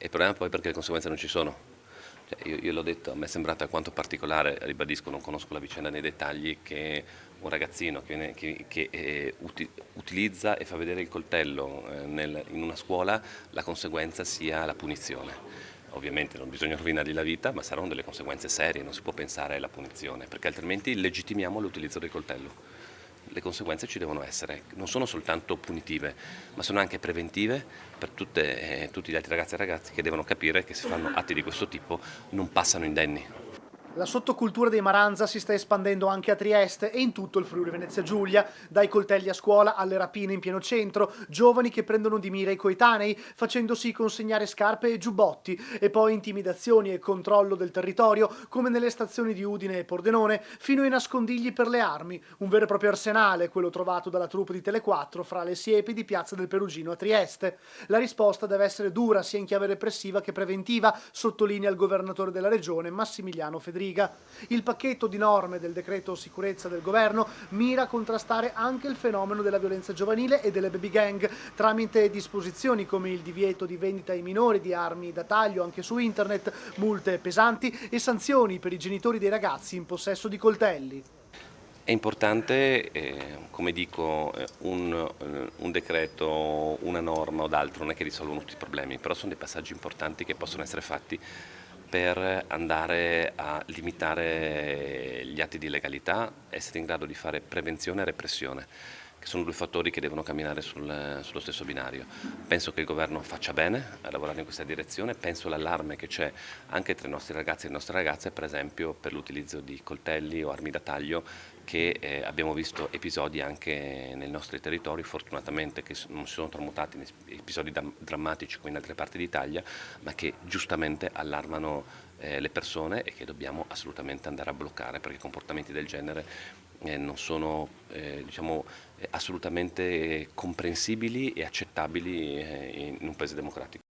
il problema poi è perché le conseguenze non ci sono. Cioè, io l'ho detto, a me è sembrata alquanto particolare, ribadisco, non conosco la vicenda nei dettagli, che un ragazzino che utilizza e fa vedere il coltello in una scuola, la conseguenza sia la punizione. Ovviamente non bisogna rovinargli la vita, ma saranno delle conseguenze serie, non si può pensare alla punizione, perché altrimenti legittimiamo l'utilizzo del coltello. Le conseguenze ci devono essere, non sono soltanto punitive, ma sono anche preventive per tutti gli altri ragazzi e ragazze che devono capire che se fanno atti di questo tipo non passano indenni. La sottocultura dei Maranza si sta espandendo anche a Trieste e in tutto il Friuli Venezia Giulia, dai coltelli a scuola alle rapine in pieno centro, giovani che prendono di mira i coetanei facendosi consegnare scarpe e giubbotti, e poi intimidazioni e controllo del territorio come nelle stazioni di Udine e Pordenone, fino ai nascondigli per le armi, un vero e proprio arsenale, quello trovato dalla troupe di Tele4 fra le siepi di Piazza del Perugino a Trieste. La risposta deve essere dura sia in chiave repressiva che preventiva, sottolinea il governatore della regione Massimiliano Federica. Il pacchetto di norme del decreto sicurezza del governo mira a contrastare anche il fenomeno della violenza giovanile e delle baby gang tramite disposizioni come il divieto di vendita ai minori di armi da taglio anche su internet, multe pesanti e sanzioni per i genitori dei ragazzi in possesso di coltelli. È importante, come dico, un decreto, una norma o d'altro non è che risolvono tutti i problemi, però sono dei passaggi importanti che possono essere fatti per andare a limitare gli atti di illegalità, essere in grado di fare prevenzione e repressione, che sono due fattori che devono camminare sullo stesso binario. Penso che il governo faccia bene a lavorare in questa direzione, penso all'allarme che c'è anche tra i nostri ragazzi e le nostre ragazze, per esempio per l'utilizzo di coltelli o armi da taglio, che abbiamo visto episodi anche nei nostri territori, fortunatamente che non si sono tramutati in episodi drammatici come in altre parti d'Italia, ma che giustamente allarmano le persone e che dobbiamo assolutamente andare a bloccare, perché comportamenti del genere non sono diciamo, assolutamente comprensibili e accettabili in un paese democratico.